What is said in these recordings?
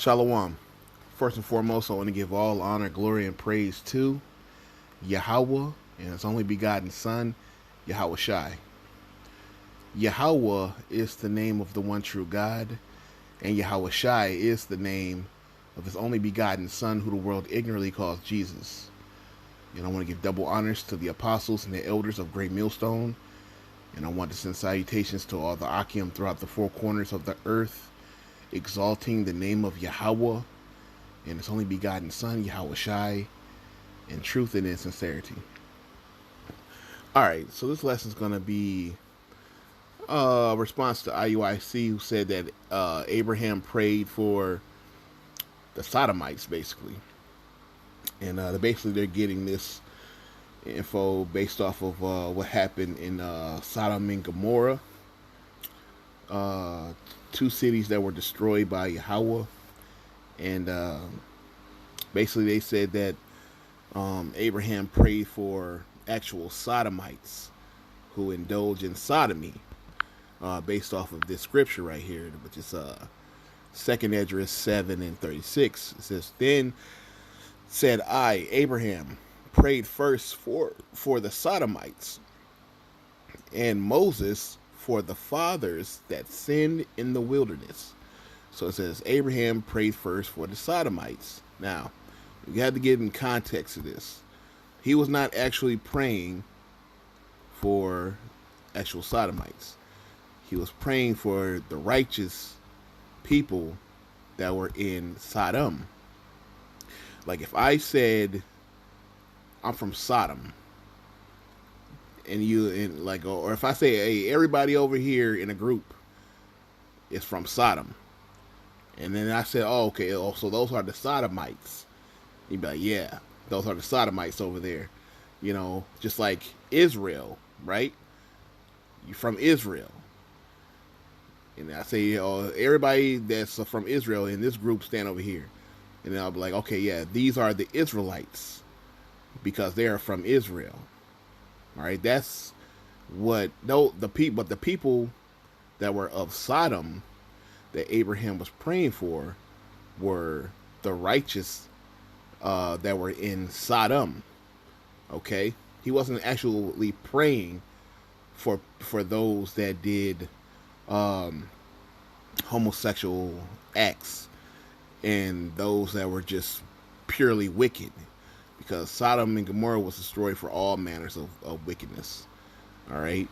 Shalom. First and foremost, I want to give all honor, glory, and praise to Yahweh and His only begotten Son, Yahweh Shai. Yahweh is the name of the one true God, and Yahweh Shai is the name of His only begotten Son, who the world ignorantly calls Jesus. And I want to give double honors to the apostles and the elders of Great Millstone, and I want to send salutations to all the Akim throughout the four corners of the earth, exalting the name of Yahweh and His only begotten Son, Yahweh Shai, in truth and in sincerity. Alright, so this lesson is going to be a response to IUIC, who said that Abraham prayed for the Sodomites, basically. And they're getting this info based off of what happened in Sodom and Gomorrah. Two cities that were destroyed by Yahweh. And basically they said that Abraham prayed for actual Sodomites who indulge in sodomy, based off of this scripture right here, which is 2nd Esdras 7:36. It says, "Then said I, Abraham, prayed first for the Sodomites, and Moses for the fathers that sinned in the wilderness." So it says Abraham prayed first for the Sodomites. Now, you have to get in context of this. He was not actually praying for actual Sodomites. He was praying for the righteous people that were in Sodom. Like if I said I'm from Sodom, or if I say, hey, everybody over here in a group is from Sodom, and then I said, oh, okay, so those are the Sodomites. You'd be like, yeah, those are the Sodomites over there. You know, just like Israel, right? You're from Israel. And I say, everybody that's from Israel in this group stand over here. And then I'll be like, okay, yeah, these are the Israelites because they are from Israel. All right, that's what the people that were of Sodom that Abraham was praying for were the righteous that were in Sodom. Okay, he wasn't actually praying for those that did homosexual acts and those that were just purely wicked, because Sodom and Gomorrah was destroyed for all manners of wickedness. All right.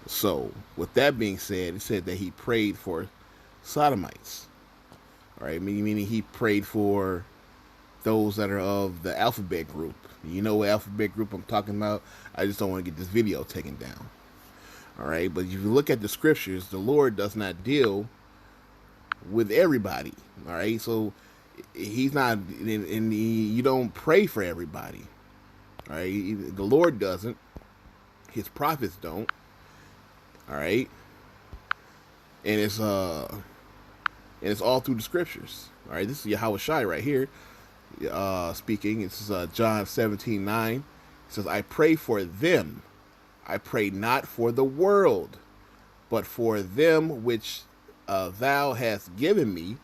So with that being said, it said that he prayed for Sodomites. All right, meaning he prayed for those that are of the alphabet group. You know what alphabet group I'm talking about? I just don't want to get this video taken down. All right, but if you look at the scriptures, the Lord does not deal with everybody. All right, so he's not, and you don't pray for everybody. All right, the Lord doesn't. His prophets don't. All right, and it's all through the scriptures. All right, this is Yahweh Shai right here, speaking. This is John 17:9. It says, "I pray for them. I pray not for the world, but for them which thou hast given me,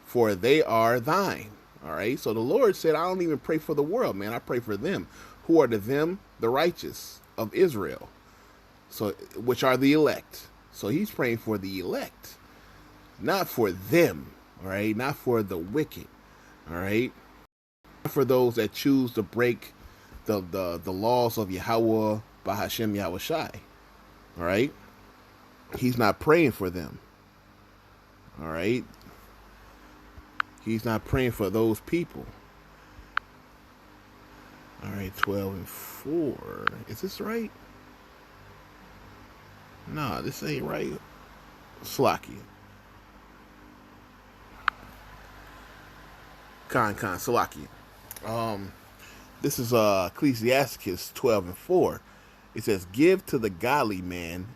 for they are thine." All right, so the Lord said, I don't even pray for the world, man. I pray for them. Who are them? The righteous of Israel, so which are the elect. So he's praying for the elect, not for them. All right, not for the wicked. All right, not for those that choose to break the laws of Yahweh Bahashem Yahweh Shai. All right, he's not praying for them. All right, he's not praying for those people. All right, 12:4. Is this right? Nah, this ain't right. Slacky. Salakia. This is Ecclesiasticus 12:4. It says, "Give to the godly man,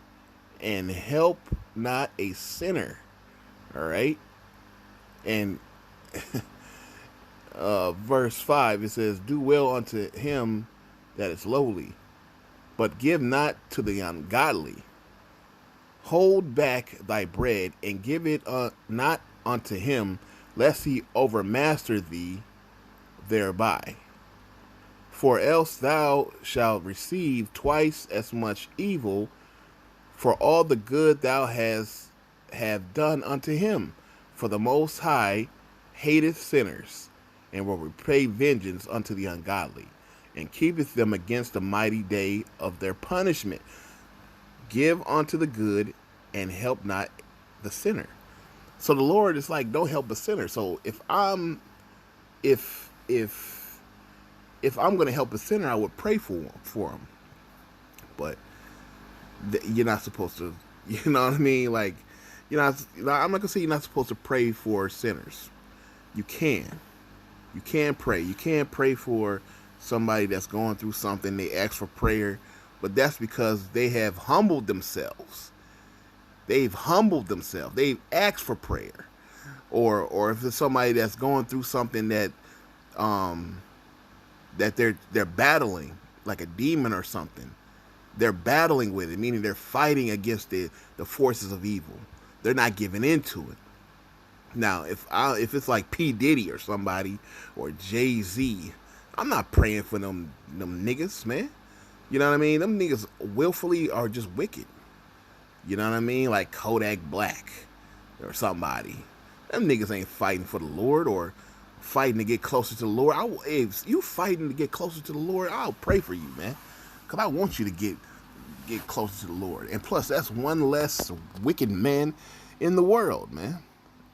and help not a sinner." All right, and verse 5, it says, "Do well unto him that is lowly, but give not to the ungodly. Hold back thy bread, and give it not unto him lest he overmaster thee thereby. For else thou shalt receive twice as much evil for all the good thou hast have done unto him. For the Most High hateth sinners, and will repay vengeance unto the ungodly, and keepeth them against the mighty day of their punishment. Give unto the good, and help not the sinner. So the Lord is like, don't help the sinner. So if if I'm going to help a sinner, I would pray for him. But you're not supposed to. You know what I mean? Like, I'm not gonna say you're not supposed to pray for sinners. You can. You can pray. You can pray for somebody that's going through something. They ask for prayer, but that's because they have humbled themselves. They've humbled themselves. They've asked for prayer, or if it's somebody that's going through something that that they're battling, like a demon or something. They're battling with it, meaning they're fighting against the forces of evil. They're not giving into it. Now, if it's like P. Diddy or somebody, or Jay-Z, I'm not praying for them niggas, man. You know what I mean? Them niggas willfully are just wicked. You know what I mean? Like Kodak Black or somebody. Them niggas ain't fighting for the Lord or fighting to get closer to the Lord. If you fighting to get closer to the Lord, I'll pray for you, man. Because I want you to get closer to the Lord. And plus, that's one less wicked man in the world, man.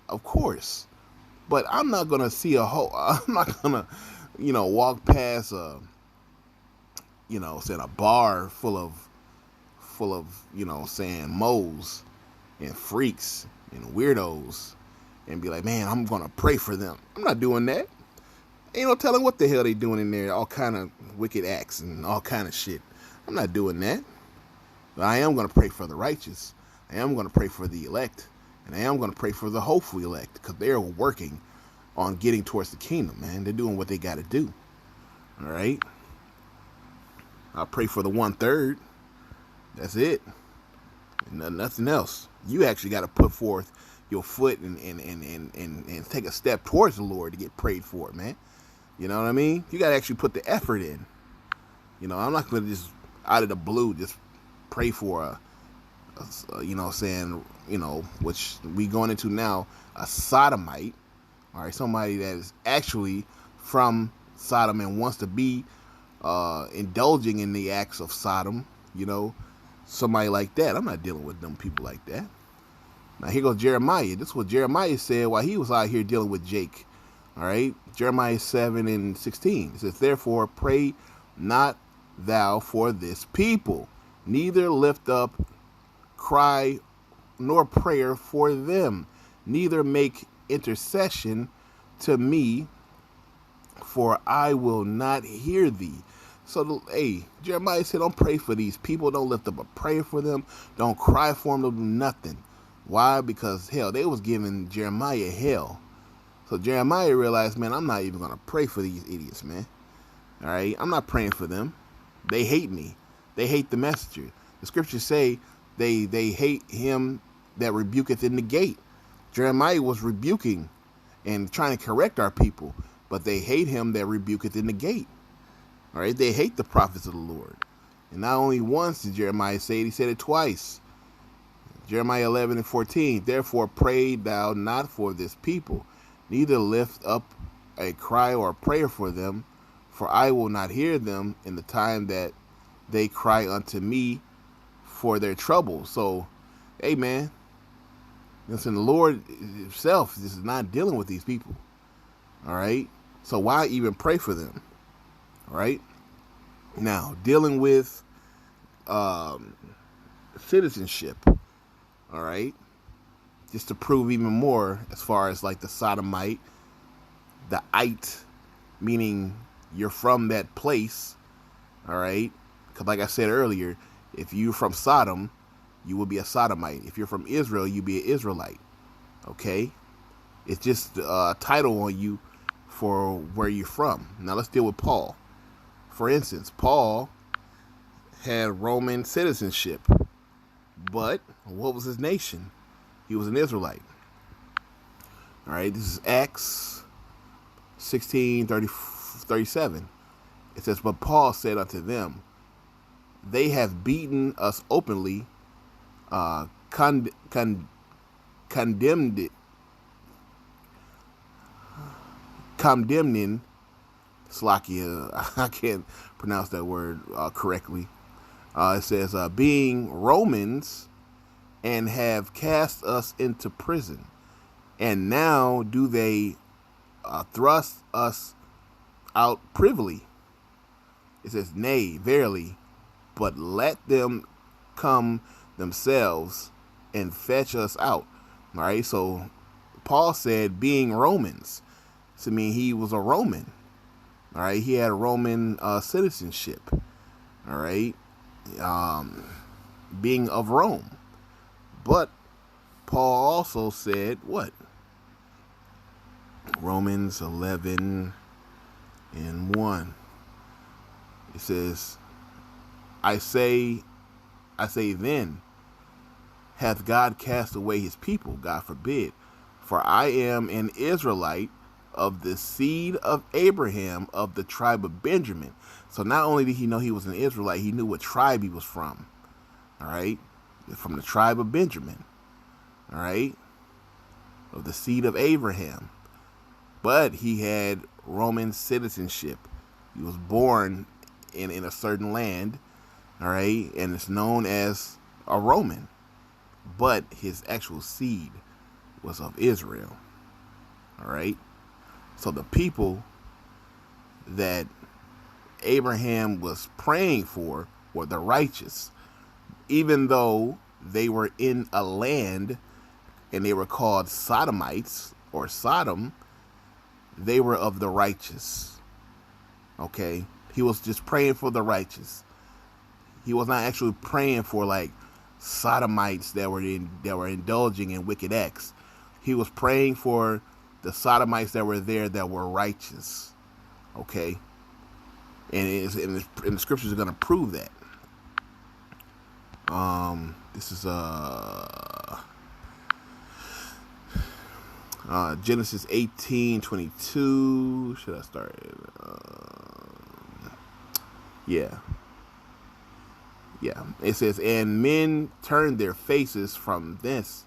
Of course. But I'm not going to see I'm not going to, walk past saying a bar full of, saying moles and freaks and weirdos and be like, man, I'm going to pray for them. I'm not doing that. Ain't no telling what the hell they doing in there. All kind of wicked acts and all kind of shit. I'm not doing that. But I am going to pray for the righteous. I am going to pray for the elect. And I am going to pray for the hopeful elect. Because they're working on getting towards the kingdom, man. They're doing what they got to do. All right? I'll pray for the 1/3. That's it. And nothing else. You actually got to put forth your foot and take a step towards the Lord to get prayed for, man. You know what I mean? You got to actually put the effort in. I'm not going to just out of the blue just pray for which we going into now, a Sodomite. All right, somebody that is actually from Sodom and wants to be indulging in the acts of Sodom. Somebody like that. I'm not dealing with them people like that. Now here goes Jeremiah. This is what Jeremiah said while he was out here dealing with Jake. All right, Jeremiah 7:16. It says, therefore pray not thou for this people, neither lift up cry nor prayer for them, neither make intercession to me, for I will not hear thee. So, Jeremiah said, don't pray for these people. Don't lift up a prayer for them. Don't cry for them. Don't do nothing. Why? Because, hell, they was giving Jeremiah hell. So Jeremiah realized, man, I'm not even going to pray for these idiots, man. All right? I'm not praying for them. They hate me. They hate the messenger. The scriptures say they hate him that rebuketh in the gate. Jeremiah was rebuking and trying to correct our people, but they hate him that rebuketh in the gate. All right? They hate the prophets of the Lord. And not only once did Jeremiah say it, he said it twice. Jeremiah 11:14. Therefore pray thou not for this people, neither lift up a cry or a prayer for them, for I will not hear them in the time that they cry unto me for their trouble. So, hey, man, listen, the Lord himself is not dealing with these people. All right? So why even pray for them? All right? Now, dealing with citizenship. All right? Just to prove even more as far as like the Sodomite, the ite, meaning you're from that place. All right? Because like I said earlier, if you're from Sodom, you will be a Sodomite. If you're from Israel, you'll be an Israelite. Okay? It's just a title on you for where you're from. Now let's deal with Paul. For instance, Paul had Roman citizenship. But what was his nation? He was an Israelite. All right, this is Acts 16:37. It says, but Paul said unto them, they have beaten us openly, condemning Slakia, I can't pronounce that word correctly. It says, being Romans, and have cast us into prison. And now do they thrust us out privily. It says, nay, verily, but let them come themselves and fetch us out. All right, so Paul said, being Romans. So, I mean, he was a Roman. All right, he had Roman citizenship. All right, being of Rome. But Paul also said what? Romans 11:1. It says, I say then, hath God cast away his people? God forbid. For I am an Israelite of the seed of Abraham, of the tribe of Benjamin. So not only did he know he was an Israelite, he knew what tribe he was from. All right? From the tribe of Benjamin. All right? Of the seed of Abraham. But he had Roman citizenship. He was born in a certain land. All right? And it's known as a Roman. But his actual seed was of Israel. All right? So the people that Abraham was praying for were the righteous. Even though they were in a land and they were called Sodomites or Sodom, they were of the righteous. Okay? He was just praying for the righteous. He was not actually praying for like Sodomites that were indulging in wicked acts. He was praying for the Sodomites that were there that were righteous. Okay? And the scriptures are going to prove that. This is Genesis 18:22. Should I start? Yeah. It says, and men turned their faces from thence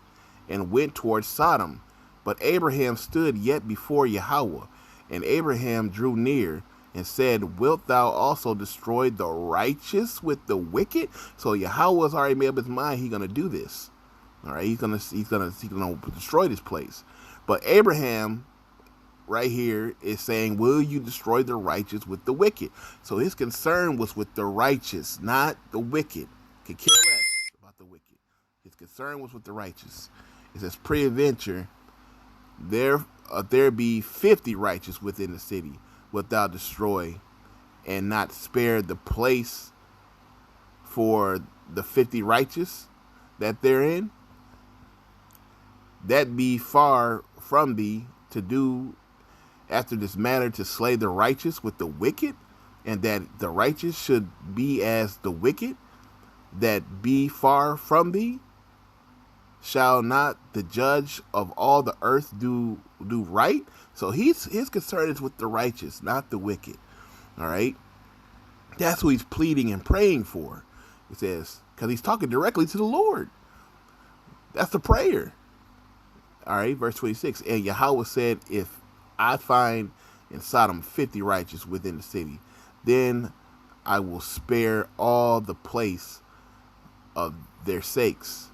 and went towards Sodom. But Abraham stood yet before Yahweh. And Abraham drew near and said, wilt thou also destroy the righteous with the wicked? So Yahweh has already made up his mind he's going to do this. All right, he's going to destroy this place. But Abraham right here is saying, will you destroy the righteous with the wicked? So his concern was with the righteous, not the wicked. Could care less about the wicked. His concern was with the righteous. It says, peradventure, there be 50 righteous within the city, wilt thou destroy and not spare the place for the 50 righteous that therein? That be far from thee to do after this manner, to slay the righteous with the wicked, and that the righteous should be as the wicked that be far from thee? Shall not the judge of all the earth do right? So his concern is with the righteous, not the wicked. All right? That's who he's pleading and praying for. It says, because he's talking directly to the Lord. That's the prayer. All right, verse 26. And Yahweh said, if I find in Sodom 50 righteous within the city, then I will spare all the place of their sakes.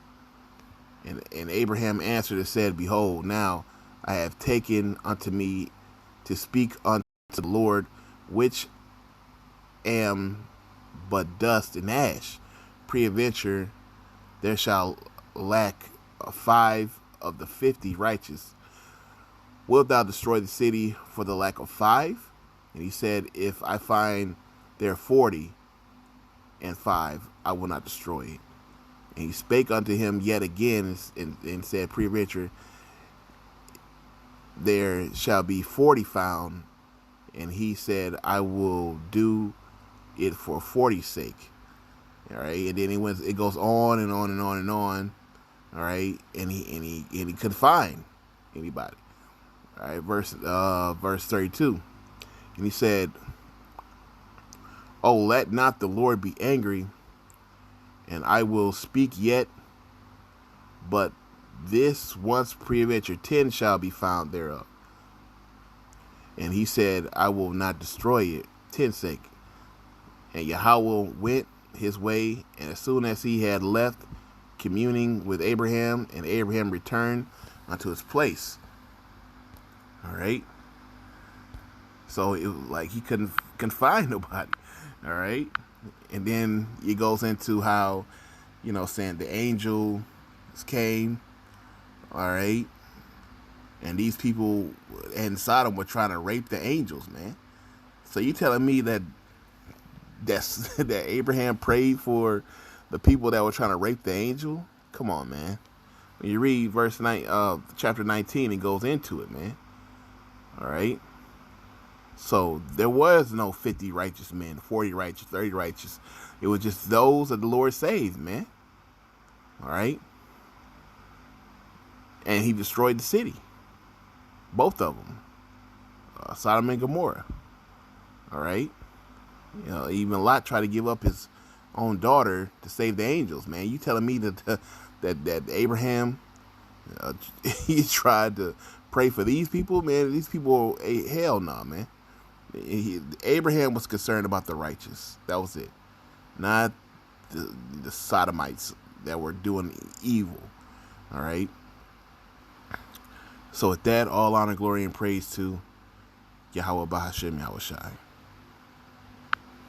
And Abraham answered and said, behold, now I have taken unto me to speak unto the Lord, which am but dust and ash. Peradventure there shall lack 5 of the 50 righteous. Wilt thou destroy the city for the lack of 5? And he said, if I find there 40 and 5, I will not destroy it. And he spake unto him yet again and said, peradventure there shall be 40 found. And he said, I will do it for 40's sake. All right, and then it goes on and on and on and on. All right, and he couldn't find anybody. All right, verse 32. And he said, "Oh, let not the Lord be angry, and I will speak yet, but this once peradventure 10 shall be found thereof." And he said, "I will not destroy it, 10's sake." And Yahweh went his way, and as soon as he had left communing with Abraham, and Abraham returned unto his place. All right. So it was like he couldn't find nobody. All right. And then it goes into how, saying the angel came. All right. And these people in Sodom were trying to rape the angels, man. So you telling me that that Abraham prayed for the people that were trying to rape the angel? Come on, man. When you read chapter 19, it goes into it, man. All right. So there was no 50 righteous men, 40 righteous, 30 righteous. It was just those that the Lord saved, man. All right. And he destroyed the city. Both of them. Sodom and Gomorrah. All right. Even Lot tried to give up his own daughter to save the angels, man. You telling me that Abraham, he tried to pray for these people, man? These people, hell no, man. Abraham was concerned about the righteous. That was it. Not the Sodomites that were doing evil. All right. So with that, all honor, glory, and praise to Yahweh Bahashem Yahushai.